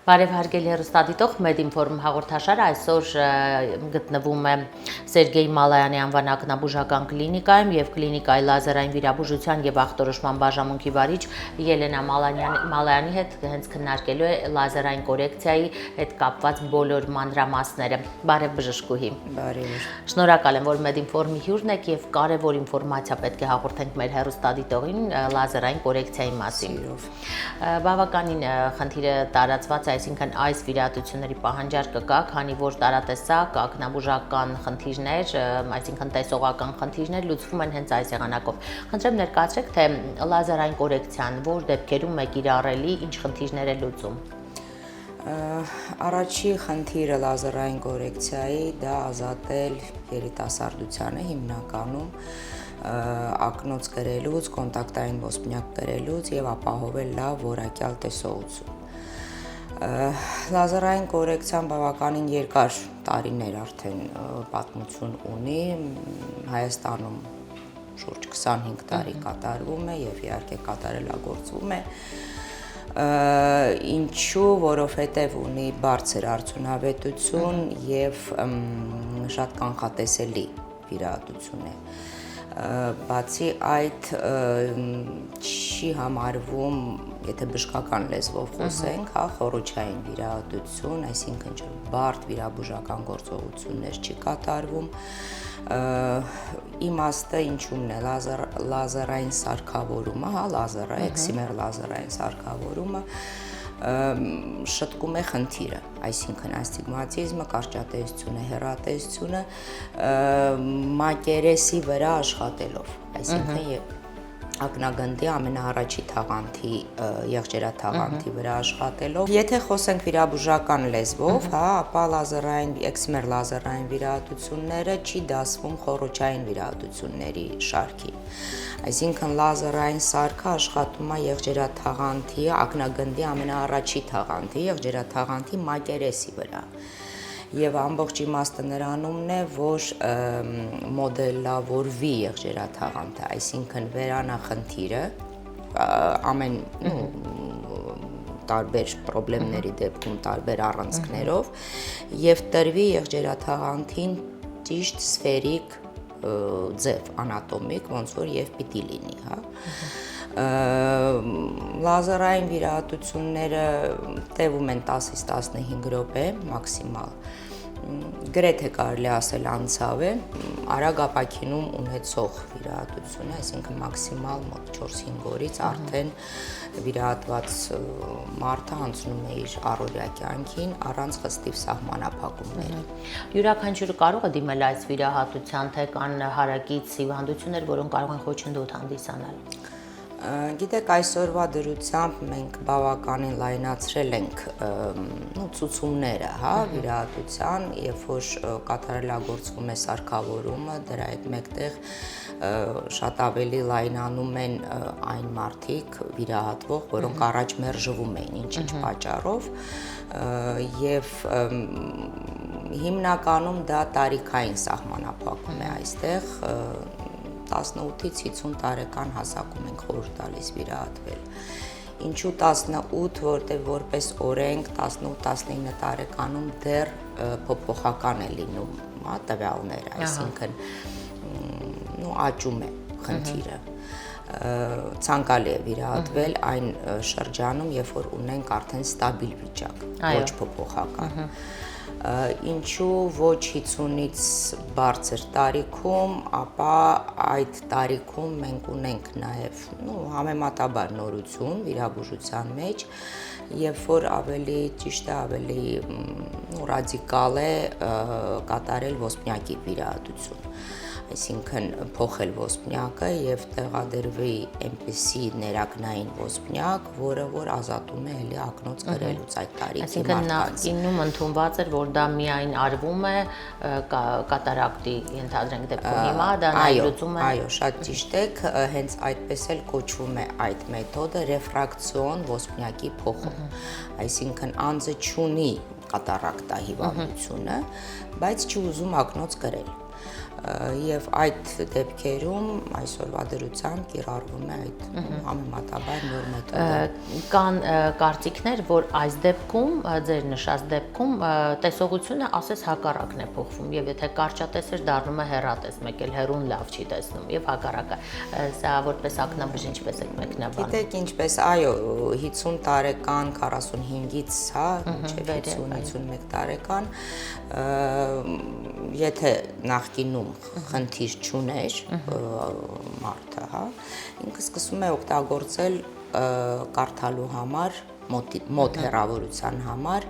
Բարև հարգելի հեռուստադիտող Մեդինֆորում հաղորդաշարը այսօր գտնվում է Սերգեյ Մալայանի անվան ակնաբուժական կլինիկայում եւ կլինիկայի լազերային վիրաբուժության եւ ախտորոշման բաժանմունքի վարիչ Ելենա Մալայանի հետ հենց քննարկելու է լազերային կորեկցիայի հետ կապված բոլոր մանրամասները։ Բարև բժշկուհի։ Բարև։ Շնորհակալ եմ, որ Մեդինֆորմի հյուրն եք եւ կարեւոր ինֆորմացիա պետք է հաղորդենք մեր հեռուստադիտողին լազերային կորեկցիայի մասին։ Բավականին խնդիրը տարածված է, այսինքն այս վիրահատությունների պահանջարկը կա, քանի որ տարատեսակ ակնաբուժական խնդիրներ, այսինքն տեսողական խնդիրներ լուծվում են հենց այս եղանակով։ Խնդրեմ ներկայացրեք, թե լազերային կորեկցիան որ դեպքերում է կիրառելի, ինչ խնդիրներ է լուծում։ Առաջի խնդիրը լազերային կորեկցիայի դա ազատել երիտասարդությանը հիմնականում ակնոց կրելուց, կոնտակտային ոսպնյակ կրելուց եւ ապահովել լավ որակյալ տեսողություն։ Լազերային կորեկցիան բավականին երկար տարիներ արդեն պատմություն ունի, Հայաստանում շուրջ 25 տարի կատարվում է եւ իհարկե կատարելագործվում է։ Ինչու, որովհետեւ ունի բարձր արդյունավետություն եւ շատ կանխատեսելի վիրահատություն է։ Բացի այդ չի համարվում, եթե բժշկական լեզվով խոսենք, խոռոչային վիրահատություն, այսինքն բարդ վիրաբուժական գործողություններ չի կատարվում։ Իմաստը ինչումն է լազերային սարքավորումը, լազերը, էքսիմեր լազերային սարքավորումը շտկում է խնդիրը, այսինքն ասթիգմատիզմը, կարճատեսությունը, հեռատեսությունը մակերեսի վրա աշխատելով, այսինքն ակնագնդի ամենաառաջի թաղանթի եղջերաթաղանթի վրա աշխատելով։ Եթե խոսենք վիրաբուժական լեզվով, ապա լազերային, էքսիմեր լազերային վիրահատությունները չի դասվում խոռոչային վիրահատությունների շարքին։ Այսինքն լազերային սարքը աշխատում է եղջերաթաղանթի, ակնագնդի ամենաառաջի թաղանթի, եղջերաթաղանթի մակերեսի վրա։ Եվ ամբողջ իմաստը նրանումն է, որ մոդելավորվի եղջերաթաղանթը, այսինքն վերանա խնդիրը ամեն տարբեր պրոբլեմների դեպքում, տարբեր առանցքներով եւ տրվի եղջերաթաղանթին ճիշտ սֆերիկ ձև, անատոմիկ, ոնց որ եւ պիտի լինի, Լազերային վիրահատությունները տևում են 10-ից 15 րոպե մաքսիմալ։ Գրեթե կարելի ասել անցավ է, արագ ապակինում ունեցող վիրահատություն է, այսինքն մաքսիմալ մոտ 4-5 օրից արդեն վիրահատված մարդը անցնում է իր առօրյա կյանքին առանց խստիվ սահմանափակումների։ Յուրաքանչյուրը կարող է դիմել այս վիրահատության, թե կան հարակից հիվանդություններ, որոնք կարող են խոչընդոտ հանդիսանալ։ Գիտեք, այսօրվա դրությամբ մենք բավականին լայնացրել ենք ցուցումները, վիրահատության, երբ որ կատարելագործվում է սարքավորումը, դրա հետ մեկտեղ շատ ավելի լայնանում են այն մարդիկ վիրահատվող, որոնք առաջ մերժվում էին ինչ-ինչ պատճառով, եւ հիմնականում դա տարիքային սահմանափակում է այստեղ 18-ից 50 տարեկան հասակում ենք խորհուրդ տալիս վիրահատվել։ Ինչու 18, որտեղ որպես օրենք 18-19 տարեկանում դեռ փոփոխական է լինում, տվյալները, այսինքն աճում է խնդիրը։ Ցանկալի է վիրահատվել այն շրջանում, երբ որ ունենք արդեն ստաբիլ վիճակ, ոչ փոփոխական։ Ինչու ոչ 50-ից բարձր տարիքում, ապա այդ տարիքում մենք ունենք նաև համեմատաբար նորություն վիրաբուժության մեջ, երբ որ ավելի ճիշտ է, ավելի ռադիկալ է կատարել ոսպնյակի վիրահատություն, այսինքն փոխել ոսպնյակը եւ տեղադրվի այնպիսի ներակնային ոսպնյակ, որը որ ազատում է էլի ակնոց կրելուց այդ տարիքի մարդկանց։ Իննում ընդունված էր, որ դա միայն արվում է կատարակտի ենթադրենք դեպքում, հիմա դա լուծում է։ Այո, շատ ճիշտ եք, հենց այդպես էլ կոչվում է այդ մեթոդը ռեֆրակցիոն ոսպնյակի փոխում, այսինքն անձը չունի կատարակտա հիվանդությունը, բայց չի ուզում ակնոց կրել։ եւ այդ դեպքերում այսօրվա դրությամբ կիրառվում է այդ համեմատաբար նոր մեթոդը։ Կան կարծիքներ, որ այս դեպքում, ձեր նշած դեպքում տեսողությունը ասես հակառակն է փոխվում եւ եթե կարճատեսեր դառնում է հեռատես, մեկ էլ հեռուն լավ չի տեսնում եւ հակառակը։ Սա որպես ակնաբուժ ինչպես եք մեկնաբանում։ Գիտեք ինչպես, այո, 50 տարեկան, 45-ից, հա, մինչև 50-51 տարեկան, եթե նախկինում խնդիր չուներ մարդը, հա, ինքը սկսում է օգտագործել կարդալու համար, մոտ հեռավորության համար,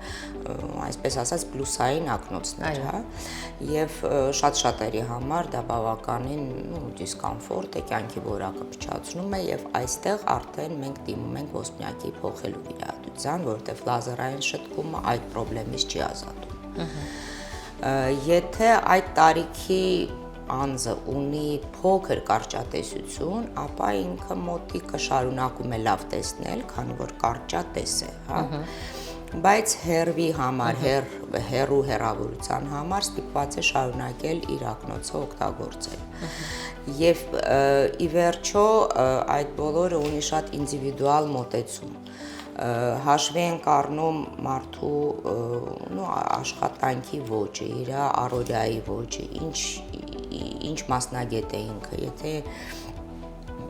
այսպես ասած, պլյուսային ակնոցներ, հա, եւ շատ-շատերի համար դա բավականին դիսկոմֆորտ է, կյանքի որակը փչացնում է եւ այստեղ արդեն մենք դիմում ենք ոսպնյակի փոխելու վիրահատության, որովհետեւ լազերային շտկումը այդ խնդրից չի ազատում։ Եթե այդ տարիքի անձը ունի փոքր կարճատեսություն, ապա ինքը մոտիկը շարունակում է լավ տեսնել, քանի որ կարճատես է, հա։ Բայց հեռվի համար, հեռու հեռավորության համար ստիպված է շարունակել իր ակնոցը օգտագործել։ Եվ ի վերջո այդ բոլորը ունի շատ ինդիվիդուալ մոտեցում։ Հաշվի ենք առնում մարդու աշխատանքի ոճը, իր առօրյայի ոճը, ինչ մասնագետ է ինքը, եթե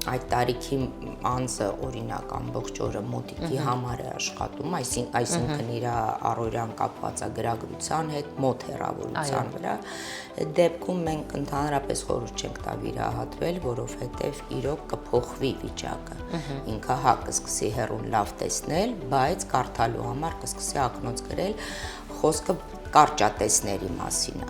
այդ տարիքի անձը օրինակ ամբողջ օրը մոտիկի համար է աշխատում, այսինքն իր առօրյան կապված է գրագրության հետ, մոտ հեռավորության վրա, դեպքում մենք ընդհանրապես խորհուրդ չենք տա վիրահատվել, որովհետև իրոք կփոխվի վիճակը։ Ինքը հա կսկսի հեռուն լավ տեսնել, բայց կարդալու համար կսկսի ակնոց գրել, խոսքը կարճատեսների մասին է։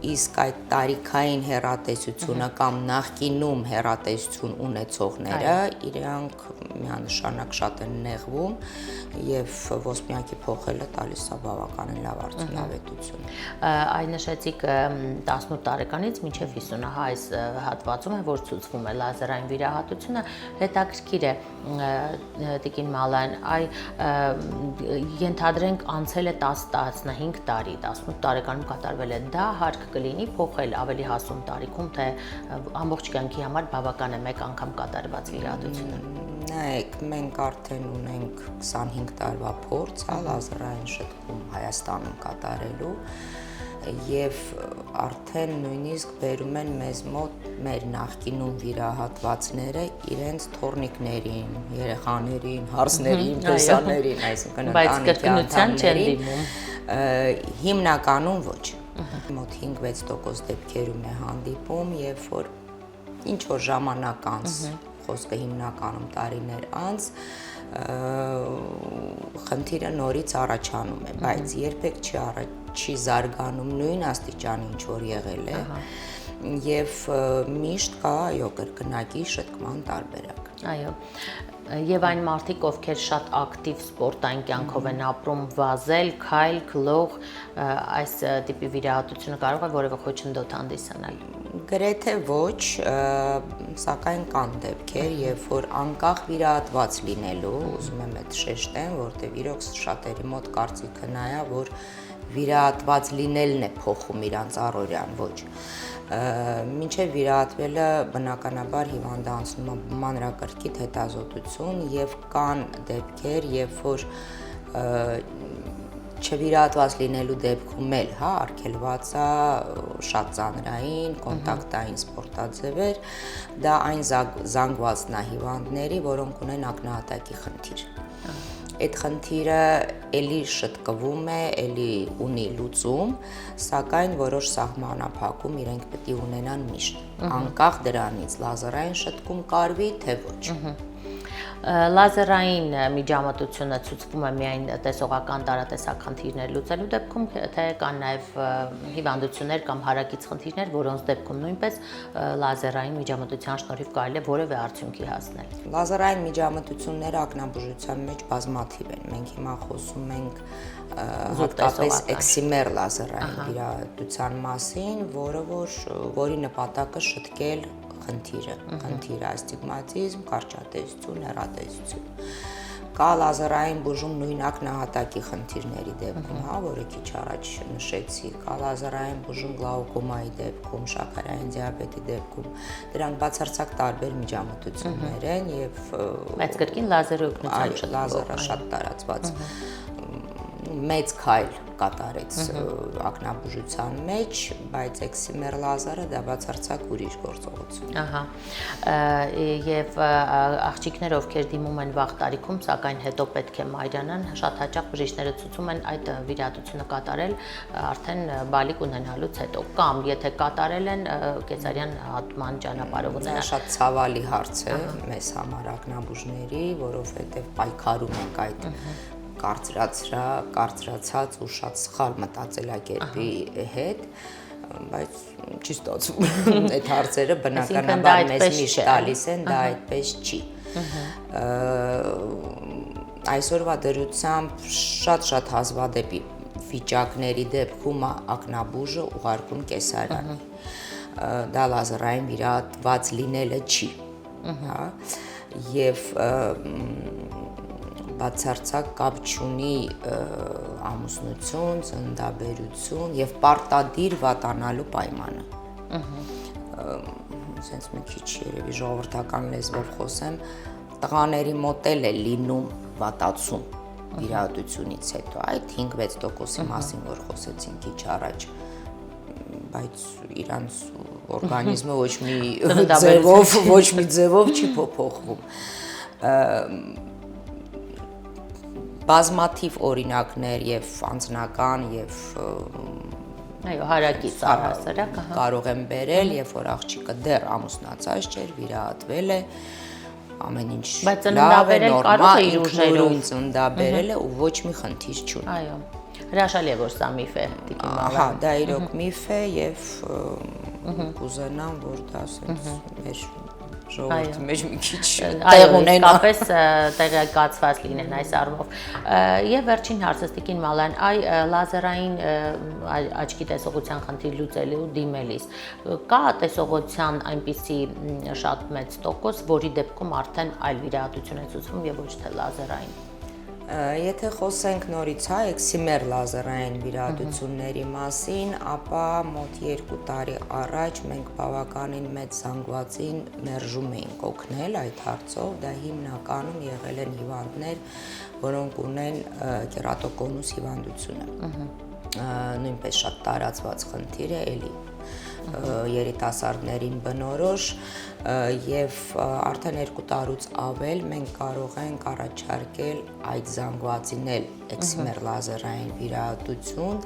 Իսկ այդ տարիքային հեռատեսությունը կամ նախկինում հեռատեսություն ունեցողները իրանք միանշանակ շատ են նեղվում եւ ոսպնյակի փոխելը տալիս է բավականին լավ արդյունավետություն։ Այն նշեցիք 18 տարեկանից մինչև 50, հա, այս հատվածում է, որ ցուցվում է լազերային վիրահատությունը, հետաքրքիր է Տիկին Մալայան, ենթադրենք անցել է 10-15 տարի, 18 տարեկանում կատարվել է, դա հարկ կլինի փոխել ավելի հասուն տարիքում, թե ամբողջ կյանքի համար բավական է մեկ անգամ կատարված վիրահատությունը։ Նայեք, մենք արդեն ունենք 25 տարվա փորձ, հա, լազերային շտկում Հայաստանում կատարելու եւ արդեն նույնիսկ բերում են մեզ մոտ մեր նախկինում վիրահատվածները իրենց թորնիկներին, երեխաներին, հարսներին, տեսաներին, այսինքն ընտանիքի անդամներին, հիմնականում ոչ։ Մոտ 5-6% դեպքերում է հանդիպում, երբ որ ինչ որ ժամանակ անց, խոսքը հիմնականում տարիներ անց, խնդիրը նորից առաջանում է, բայց երբեք չի զարգանում նույն աստիճանի, ինչ որ եղել է, եւ միշտ կա կրկնակի շտկման տարբերակ։ Այո։ Եվ այն մարդիկ, ովքեր շատ ակտիվ սպորտային կյանքով են ապրում, վազել, քայլ, գլող, այս տիպի վիրահատությունը կարող է որևէ խոչընդոտ հանդիսանալ։ Գրեթե ոչ, սակայն կան դեպքեր, երբ որ անկախ վիրահատված լինելու, ուզում եմ այդ շեշտեմ, որտեղ իրոք շատերի մոտ կարծիքը նա է, որ վիրահատված լինելն է փոխում իրանց առօրյան, ոչ։ Մինչև վիրահատվելը բնականաբար հիվանդը անցնում է մանրակրկիտ հետազոտություն եւ կան դեպքեր, երբ որ չվիրահատված լինելու դեպքում էլ, հա, արգելված է շատ ծանրային, կոնտակտային սպորտաձևեր, դա այն զանգվածն է հիվանդների, որոնք ունեն ակնահատակի խնդիր։ Այդ խնդիրը էլի շտկվում է, էլի ունի լուծում, սակայն որոշ սահմանափակում իրենք պետք է ունենան միշտ, անկախ դրանից լազերային շտկում կարվի, թե ոչ։ Լազերային միջամտությունը ցուցվում է միայն տեսողական տարատեսակ խնդիրներ լուծելու դեպքում, թե կան նաև հիվանդություններ կամ հարակից խնդիրներ, որոնց դեպքում նույնպես լազերային միջամտության շնորհիվ կարելի է որևէ արդյունքի հասնել։ Լազերային միջամտությունները ակնաբուժության մեջ բազմաթիվ են։ Մենք հիմա խոսում ենք հատկապես էքսիմեր լազերային վիրահատության մասին, որի նպատակը շտկել խնդիրը, աստիգմատիզմ, կարճատեսություն, հեռատեսություն։ Կա լազերային բուժում նույն ակնահատակի խնդիրների դեպքում, հա, որը քիչ առաջ նշեցի, կա լազերային բուժում գլաուկոմայի դեպքում, շաքարային դիաբետի դեպքում, դրանք բացարձակ տարբեր միջամտություններ են եւ բայց կրկին լազերի օգնությամբ շատ լազերը շատ տարածված մեծ քայլ կատարեց ակնաբուժության մեջ, բայց էքսիմեր լազերը դա բացարձակ ուրիշ գործողություն։ Ահա։ Եվ աղջիկները, ովքեր դիմում են վաղ տարիքում, սակայն հետո պետք է մայրանան, շատ հաճախ բժիշկները ցույցում են այդ վիրահատությունը կատարել արդեն բալիկ ունենալուց հետո, կամ եթե կատարել են կեսարյան հատման ճանապարհով ունենան։ Դա շատ ցավալի հարց է մեզ համար ակնաբուժների, որովհետև պայքարում ենք այդ կարծրացած ու շատ սխալ մտածելակերպի հետ, բայց չի ստացվում այդ հարցերը բնականաբար մեզ միշտ տալիս են, դա այդպես չի։ Այսօրվա դրությամբ շատ հազվադեպ վիճակների դեպքում ակնաբուժը ուղարկում կեսարյանի։ Դա լազերային վիրահատված լինելը չի, հա, եւ բացարձակ կապ չունի ամուսնություն, ծննդաբերություն եւ պարտադիր վատանալու պայմանը։ Սենց մի քիչ երևի ժողովրդական լեզվով խոսեմ, տղաների մոտ էլ է լինում վատացում վիրահատությունից հետո, այդ 5-6%-ի մասին, որ խոսեցին քիչ առաջ, բայց իրանց օրգանիզմը ոչ մի ձևով չի փոփոխվում։ Բազմաթիվ օրինակներ եւ անձնական եւ այո, հարակից առհասարակ կարող եմ բերել, երբ որ աղջիկը դեռ ամուսնացած չէր, վիրահատվել է, ամեն ինչ լավ է, նորմալ, ինքնուրույն ծննդաբերել է ու ոչ մի խնդիր չունի։ Այո, հրաշալի է, որ սա միֆ է, Տիկին Մալայան։ Ահա, դա իրոք միֆ է եւ կուզենամ, որ դա ասենց մեր ժողովրդի մեջ մի քիչ տեղ ունենա։ Իսկապես տեղեկացված լինեն այս առումով։ Եվ վերջին հարցս Տիկին Մալայան, լազերային աչքի տեսողության խնդիր լուծելու դիմելիս կա տեսողության այնպիսի շատ մեծ տոկոս, որի դեպքում արդեն այլ վիրահատություն է ցուցվում եւ ոչ թե լազերային։ Եթե խոսենք նորից հա էքսիմեր լազերային վիրահատությունների մասին, ապա մոտ 2 տարի առաջ մենք բավականին մեծ զանգվածին մերժում էինք օգնել այդ հարցով, դա հիմնականում եղել են հիվանդներ, որոնք ունեն կերատոկոնուս հիվանդությունը։ Նույնպես շատ տարածված խնդիր է, էլի երիտասարդներին բնորոշ եւ արդեն 2 տարուց ավել մենք կարող ենք առաջարկել այդ զանգվածին էլ էքսիմեր լազերային վիրահատություն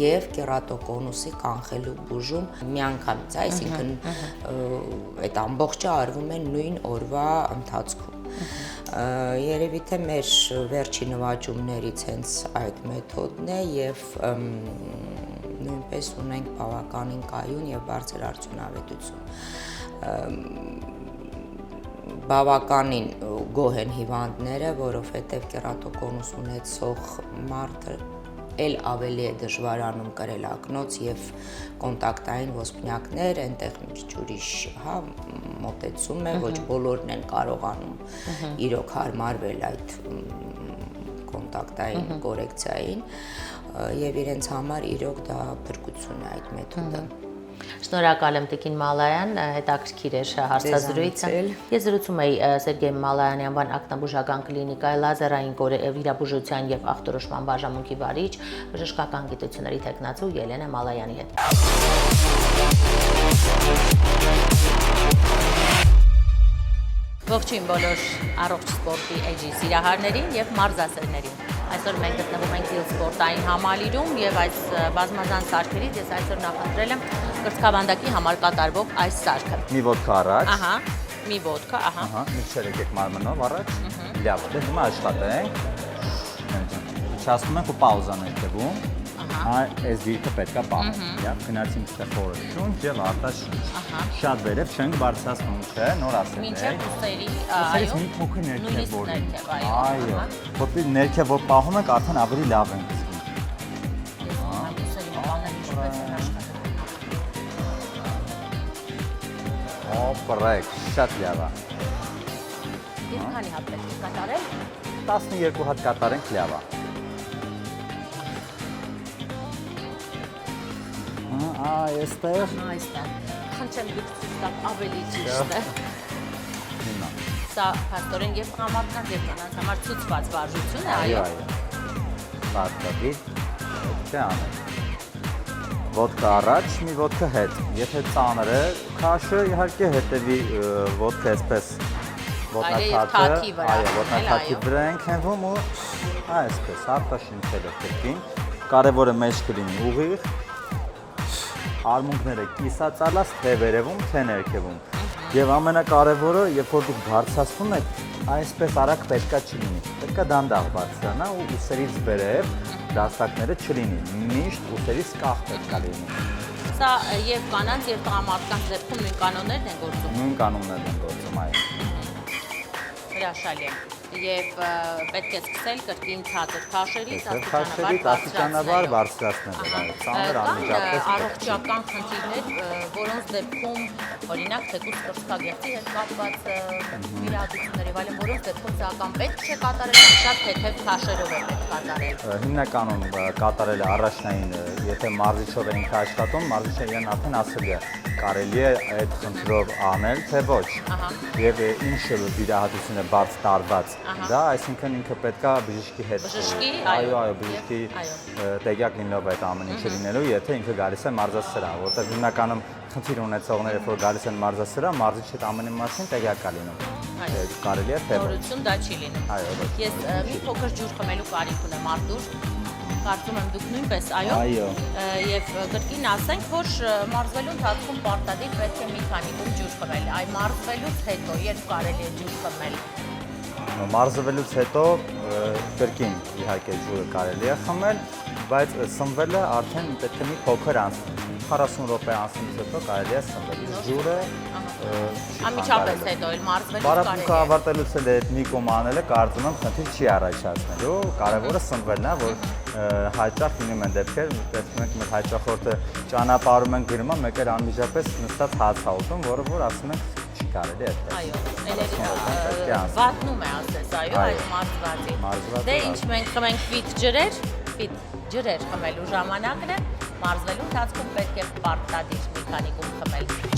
եւ կերատոկոնուսի կանխելու բուժում միանգամից, այսինքն այդ ամբողջը արվում է նույն օրվա ընթացքում։ Երևի թե մեր վերջի նվաճումներից հենց այդ մեթոդն է եւ նույնպես ունենք բավականին կայուն եւ բարձր արդյունավետություն։ Բավականին գոհ են հիվանդները, որովհետեւ կերատոկոնուս ունեցող մարդը էլ ավելի է դժվարանում կրել ակնոց եւ կոնտակտային ոսպնյակներ, այնտեղ մի քիչ ուրիշ, հա, մոտեցում է, ոչ բոլորն են կարողանում իրոք հարմարվել այդ կոնտակտային կորեկցիային եւ իրենց համար իրոք դա փրկություն է այդ մեթոդը։ Շնորհակալ եմ Տիկին Մալայան, հետաքրքիր էր հարցազրույցը։ Ես զրուցում էի Սերգեյ Մալայանի անվան ակնաբուժական կլինիկայի լազերային վիրաբուժության եւ ախտորոշման բաժանմունքի վարիչ, բժշկական գիտությունների թեկնածու Ելենա Մալայանի հետ։ Ողջույն բոլոր առողջ սպորտի էջի սիրահարներին եւ մարզասերներին։ Այսօր մենք գտնվում ենք սպորտային համալիրում եւ այս բազմազան սարքերից ես այսօր նախընտրել եմ կրծքավանդակի համար կատարվող այս սարքը։ Մի ոդկա առաջ։ Ահա, մի ոդկա, ահա։ Ահա, մի չերեկեք մարմնով առաջ։ Լավ, դե հիմա աշխատենք։ Չասում ենք ու պաուզան է տվում։ Ահա, այս դիրքը պետքա պահել։ Լավ, գնացինք ստե խորը շունչ եւ արտաշունչ։ Ահա։ Շատ վերև չենք բարձրացնում, չէ՞, նոր ասել։ Մինչև ուսերի, այո։ Մի փոքր ներքև որի։ Այո։ Այո։ Որտեղ ներքև որ պահում ենք, արդեն ավելի լավ ենք զգում։ Ուսերի բաները ինչպես են աշխատում։ Օպրեք, շատ լավ է։ Ես քանի հատ պետք է կատարել։ 12 հատ կատարենք լավ է։ Այստեղ Այստեղ։ Խնդրեմ դուք ցույց տաք ավելի ճիշտ է։ հիմա։ Սա փաստորեն եւ համարտան եւ կանանց համար ցուցված վարժություն է, այո։ Պարտադիր չէ անել։ Ոդկա առաջ, մի ոդկա հետ։ Եթե ծանր է, քաշը իհարկե հետևի ոդկա այսպես թաթի վրա, այո, ոդկա վրա ենք հենվում ու այսպես արտաշինչել է կրկին։ Կարևորը մեջ կլինի ուղիղ։ Արմունկները կիսածալած թե վերևում, թե ներքևում։ Եվ ամենակարևորը, երբ որ դուք բարձրացնում եք, այսպես արագ պետքա չլինի։ Պետքա դանդաղ բարձրանա ու ուսերից վերև դաստակները չլինի։ Միշտ ուսերից կախ պետքա լինի։ Սա եւ կանանց եւ տղամարդկանց դեպքում նույն կանոններն են գործում։ Նույն կանոններն են գործում, այո։ Հրաշալի է։ Եվ պետք է սկսել կրկին ցածր քաշելից աստիճանաբար բարձրացնել։ Ծանր անմիջապես առողջական խնդիրներ, որոնց դեպքում օրինակ թեկուզ կրծքագեղձի հետ կապված վիրահատություններ եւ այլն, որոնց դեպքում սական պետք չէ կատարել, շատ թեթև քաշերով է պետք կատարել։ Հիմնականում կատարելը առաջնային, եթե մարզիչով ենք աշխատում, մարզիչը իրեն արդեն ասել է, կարելի է այդ խնդրով անել, թե ոչ։ Եվ ինչ վիրահատություն է բարձ տարված, դա այսինքն ինքը պետքա բժշկի հետ։ Բժշկի, այո, բժշկի տեղյակ լինելով այդ ամեն ինչը լինելու, եթե ինքը գալիս է մարզասրահ, որտեղ հիմնականում խնդիր ունեցողները, որ գալիս են մարզասրահ, մարզիչը ամենի մասին տեղյակ է լինում։ Կարելի է թե ոչ։ Նորություն դա չի լինում։ Այո, ոչ։ Ես մի փոքր ջուր խմելու կարիք ունեմ, Արտուր։ Կարծում եմ դուք նույնպես, այո։ Այո։ Եվ կրկին ասենք, որ մարզվելու ընթացքում պարտադիր պետք է մի քանի կում ջուր խմել։ Այ մարզվելուց հետո երբ կարելի է ջուր խմել։ Մարզվելուց հետո կրկին իհարկե ջուրը կարելի է խմել, բայց սնվելը արդեն պետք է մի փոքր անցնի։ 40 րոպե անցնելուց հետո կարելի է սնվել։ Ջուրը անմիջապես հետո էլ մարզվելուց բարապմունքը ավարտելուց էլ այդ մի կում անելը կարծում եմ խնդիր չի առաջացնելու։ Կարևորը սնվելն է, որ հաճախ լինում են դեպքեր, տեսնում ենք մեր հաճախորդը ճանապարհում են գրում, մեկ էլ անմիջապես նստած հաց է ուտում, որը որ ասում են չի կարելի այդպես։ Այո, վատնում է ասես, այո, այդ մարզվածի։ Դե ինչ մենք խմենք ֆիտ ջրեր խմելու ժամանակն է, մարզվելու ընթացքում պետք է պարտադիր մի քանի կում խմել։